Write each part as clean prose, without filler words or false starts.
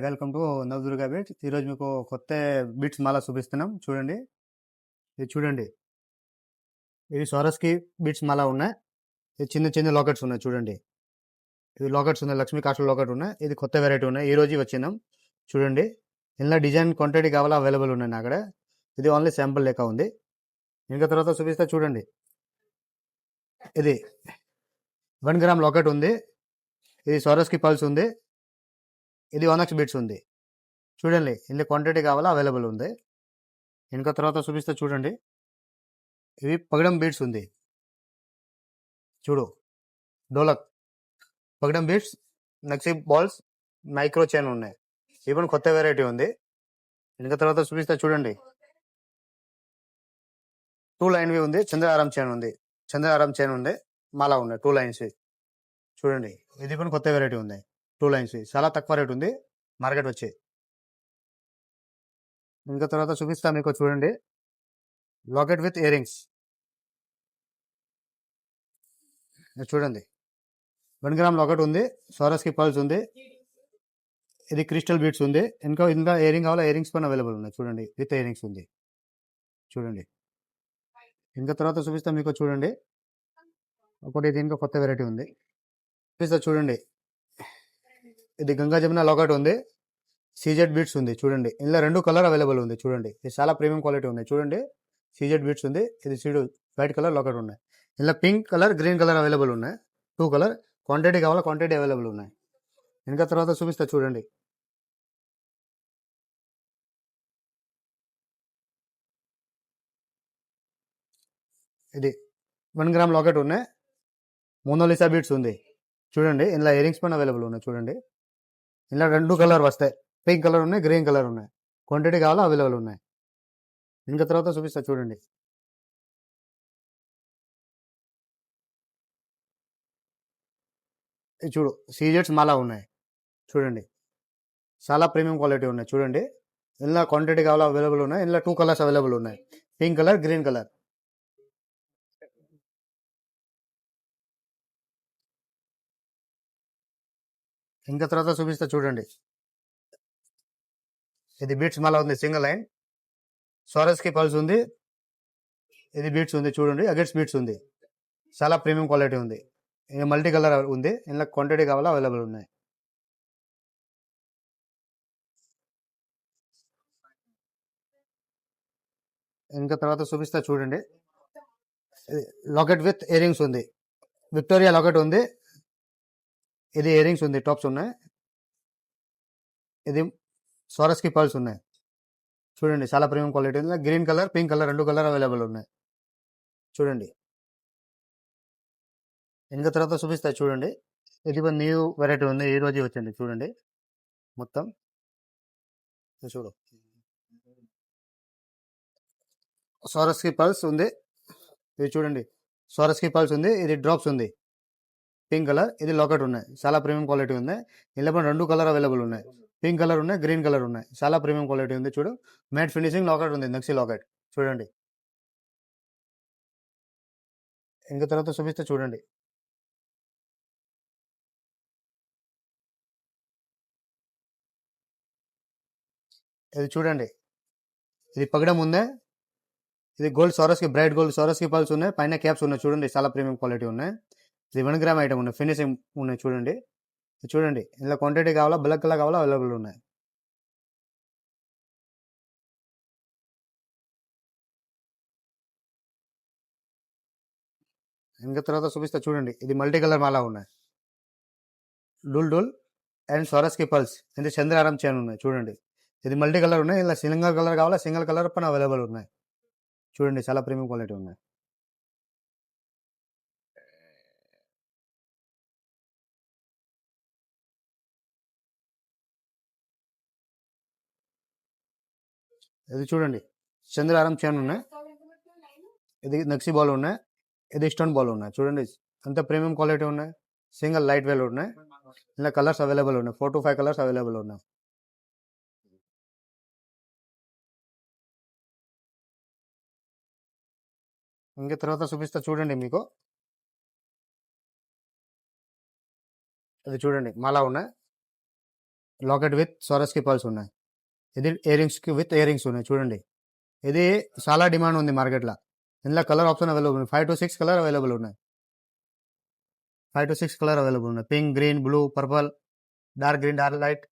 Welcome to Navadurga beats. ఈరోజు మీకు కొత్త బీట్స్ మాల చూపిస్తున్నాం. చూడండి, ఇది చూడండి, ఇది స్వరస్కి బీట్స్ మాల ఉన్నాయి. ఇది చిన్న చిన్న లాకెట్స్ ఉన్నాయి. చూడండి, ఇది లాకెట్స్ ఉన్నాయి, లక్ష్మీ కాస్ట్ల లాకెట్ ఉన్నాయి. ఇది కొత్త వెరైటీ ఉన్నాయి, ఈ రోజు వచ్చినాం. చూడండి, ఇలా డిజైన్ క్వాంటిటీ కావాలా అవైలబుల్ ఉన్నాయి నా అక్కడ. ఇది ఓన్లీ శాంపుల్ లెక్క ఉంది. ఇంకా తర్వాత చూపిస్తే చూడండి, ఇది 1 గ్రామ్ లాకెట్ ఉంది. ఇది స్వరస్కి పల్స్ ఉంది. ఇది 1x బీట్స్ ఉంది. చూడండి, ఇన్ని క్వాంటిటీ కావాలా అవైలబుల్ ఉంది. ఇంకా తర్వాత చూపిస్తే చూడండి, ఇవి పగడం బీట్స్ ఉంది. చూడు, డోలక్ పగడం బీట్స్, నక్సీ బాల్స్, మైక్రో చైన్ ఉన్నాయి. ఈవెన్ కొత్త వెరైటీ ఉంది. ఇంకా తర్వాత చూపిస్తే చూడండి, 2 లైన్వి ఉంది. చంద్రహారం చైన్ ఉంది. చంద్రహారం చైన్ ఉంది, మాలా ఉన్నాయి 2 లైన్స్. చూడండి, ఇది కూడా కొత్త వెరైటీ ఉంది. 2 లైన్స్ చాలా తక్కువ రేట్ ఉంది మార్కెట్ వచ్చి. ఇంకా తర్వాత చూపిస్తా మీకు. చూడండి, లాకెట్ విత్ ఇయర్ రింగ్స్. చూడండి, 1 గ్రామ్ లాకెట్ ఉంది. స్వరస్కి పల్స్ ఉంది. ఇది క్రిస్టల్ బీట్స్ ఉంది. ఇంకా ఇయర్ రింగ్ కావాలా, ఇయర్ రింగ్స్ పైన అవైలబుల్ ఉన్నాయి. చూడండి, విత్ ఇయర్ రింగ్స్ ఉంది. చూడండి, ఇంకా తర్వాత చూపిస్తా మీకు. చూడండి, ఒకటి దీనికి కొత్త వెరైటీ ఉంది. చూపిస్తా చూడండి, ఇది గంగా జమున లాకెట్ ఉంది. సీజెడ్ బీట్స్ ఉంది. చూడండి, ఇందులో 2 కలర్ అవైలబుల్ ఉంది. చూడండి, ఇది చాలా ప్రీమియం క్వాలిటీ ఉన్నాయి. చూడండి, సీజెడ్ బీట్స్ ఉంది. ఇది సీడ్ వైట్ కలర్ లాకెట్ ఉన్నాయి. ఇలా pink colour, green colour available ఉన్నాయి. 2 కలర్ క్వాంటిటీ కావాలా, క్వాంటిటీ అవైలబుల్ ఉన్నాయి. ఇంకా తర్వాత చూపిస్తా చూడండి, ఇది 1 గ్రామ్ లాకెట్ ఉన్నాయి. మోనాలిసా బీట్స్ ఉంది. చూడండి, ఇలా ఇయర్ రింగ్స్ పైన అవైలబుల్ ఉన్నాయి. చూడండి, ఇలా 2 కలర్ వస్తాయి. పింక్ కలర్ ఉన్నాయి, గ్రీన్ కలర్ ఉన్నాయి. క్వాంటిటీ కావాలా అవైలబుల్ ఉన్నాయి. ఇంకా తర్వాత చూపిస్తా చూడండి, ఇది చూడు, సీజెట్స్ మాలా ఉన్నాయి. చూడండి, చాలా ప్రీమియం క్వాలిటీ ఉన్నాయి. చూడండి, ఇలా క్వాంటిటీ కావాలా అవైలబుల్ ఉన్నాయి. ఇలా 2 కలర్స్ అవైలబుల్ ఉన్నాయి, పింక్ కలర్, గ్రీన్ కలర్. ఇంకా తర్వాత చూపిస్తా చూడండి, ఇది బీట్స్ మాలా ఉంది. సింగిల్ లైన్ స్వరస్కి పల్స్ ఉంది. ఇది బీట్స్ ఉంది. చూడండి, అగెట్స్ బీట్స్ ఉంది. చాలా ప్రీమియం క్వాలిటీ ఉంది. ఇంకా మల్టీ కలర్ ఉంది. ఇలా క్వాంటిటీ కావాలా అవైలబుల్ ఉన్నాయి. ఇంకా తర్వాత చూపిస్తా చూడండి, లాకెట్ విత్ ఇయర్ రింగ్స్ ఉంది. విక్టోరియా లాకెట్ ఉంది. ఇది ఇయర్ రింగ్స్ ఉంది, టాప్స్ ఉన్నాయి. ఇది స్వరస్కి పల్స్ ఉన్నాయి. చూడండి, చాలా ప్రీమియం క్వాలిటీ ఉంది. Green colour, pink colour 2 colour available ఉన్నాయి. చూడండి, ఇంకా తర్వాత చూపిస్తా చూడండి, ఇది ఒక న్యూ వెరైటీ ఉంది. ఈ రోజు వచ్చింది. చూడండి, మొత్తం చూడు, స్వరస్కి పల్స్ ఉంది. ఇది చూడండి, స్వరస్కి పల్స్ ఉంది. ఇది డ్రాప్స్ ఉంది, పింక్ కలర్. ఇది లాకెట్ ఉన్నాయి. చాలా ప్రీమియం క్వాలిటీ ఉంది. ఇలా 2 కలర్ అవైలబుల్ ఉన్నాయి. పింక్ కలర్ ఉన్నాయి, గ్రీన్ కలర్ ఉన్నాయి. చాలా ప్రీమియం క్వాలిటీ ఉంది. చూడు, మ్యాట్ ఫినిషింగ్ లాకెట్ ఉంది, నక్సీ లాకెట్. చూడండి, ఇంకా తర్వాత చూపిస్తే చూడండి, ఇది చూడండి, ఇది పగడం ఉంది. ఇది గోల్డ్ స్వరస్కి, బ్రైట్ గోల్డ్ స్వరస్కి పల్స్ ఉన్నాయి. పైన క్యాప్స్ ఉన్నాయి. చూడండి, చాలా ప్రీమియం క్వాలిటీ ఉన్నాయి. ఇది 1 గ్రామ్ ఐటమ్ ఉన్నాయి. ఫినిషింగ్ ఉన్నాయి. చూడండి, చూడండి, ఇలా క్వాంటిటీ కావాలా, బ్లాక్ కలర్ కావాలా అవైలబుల్ ఉన్నాయి. ఇంకా తర్వాత చూపిస్తా చూడండి, ఇది మల్టీ కలర్ మాలా ఉన్నాయి. డూల్ డూల్ అండ్ స్వరస్కి పల్స్. ఇది చంద్రహారం చైన్ ఉన్నాయి. చూడండి, ఇది మల్టీ కలర్ ఉన్నాయి. ఇలా సింగిల్ కలర్ కావాలా, సింగిల్ కలర్ పైన అవైలబుల్ ఉన్నాయి. చూడండి, చాలా ప్రీమియం క్వాలిటీ ఉన్నాయి. ఇది చూడండి, చంద్రహారం చైన్ ఉన్నాయి. ఇది నక్సీ బాల్ ఉన్నాయి. ఇది స్టోన్ బాల్ ఉన్నాయి. చూడండి, అంత ప్రీమియం క్వాలిటీ ఉన్నాయి. సింగిల్ లైట్ వెయిట్ ఉన్నాయి. ఇలా కలర్స్ అవైలబుల్ ఉన్నాయి. 4 to 5 కలర్స్ అవైలబుల్ ఉన్నాయి. ఇంకా తర్వాత చూపిస్తా చూడండి మీకు. ఇది చూడండి, మాలా ఉన్నాయి. లాకెట్ విత్ స్వారస్కి పల్స్ ఉన్నాయి. ఇది ఇయరింగ్స్కి విత్ ఇయరింగ్స్ ఉన్నాయి చూడండి. ఇది చాలా డిమాండ్ ఉంది మార్కెట్లో. ఇందులో కలర్ ఆప్షన్ అవైలబుల్ ఉంది. 5 to 6 కలర్ అవైలబుల్ ఉన్నాయి. 5 to 6 కలర్ అవైలబుల్ ఉన్నాయి. Pink, green, blue, purple, dark green, dark light.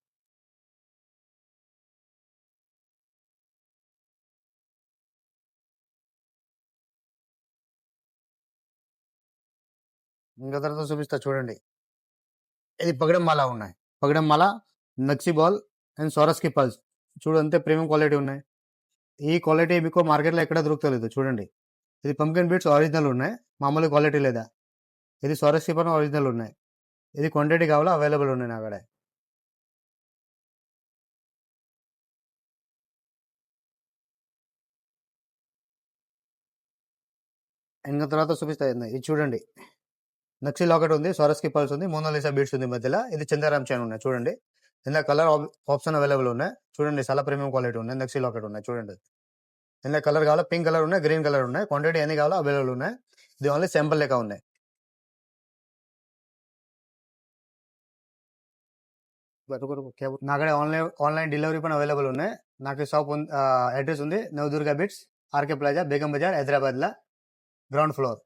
ఇంకా తర్వాత చూపిస్తా చూడండి. ఇది పగడం మాల ఉన్నాయి. పగడం మాల, నక్సీ బాల్ అండ్ స్వారస్కి పల్స్ చూడంతే ప్రీమియం క్వాలిటీ ఉన్నాయి. ఈ క్వాలిటీ మీకు మార్కెట్లో ఎక్కడ దొరుకుతలేదు చూడండి. ఇది పంకిన్ బీట్స్ ఒరిజినల్ ఉన్నాయి, మామూలు క్వాలిటీ లేదా. ఇది స్వారస్కి పైన ఒరిజినల్ ఉన్నాయి. ఇది క్వాంటిటీ కావాలా అవైలబుల్ ఉన్నాయి నా కాడ. ఇంకా తర్వాత చూపిస్తా ఇది చూడండి. నక్సీ లాకెట్ ఉంది, స్వారస్కి పల్స్ ఉంది, మోనాలిసా బీట్స్ ఉంది మధ్యలో. ఇది చందారామ్ చైన్ ఉన్నాయి చూడండి. ఇందులో కలర్ ఆప్షన్ అవైలబుల్ ఉన్నాయి చూడండి. చాలా ప్రీమియం క్వాలిటీ ఉన్నాయి. నక్సీ లాకెట్ ఉన్నాయి చూడండి. ఇందులో కలర్ కావాలా, పింక్ కలర్ ఉన్నాయి, గ్రీన్ కలర్ ఉన్నాయి. క్వాంటిటీ ఎన్ని కావాలో అవైలబుల్ ఉన్నాయి. ఇది ఓన్లీ శాంపుల్ లెక్క ఉన్నాయి. నా కాడ ఆన్లైన్ డెలివరీ పైన అవైలబుల్ ఉన్నాయి. నాకు షాప్ అడ్రస్ ఉంది, Navadurga bits, RK plaza, Begum Bazar, హైదరాబాద్లో, గ్రౌండ్ ఫ్లోర్.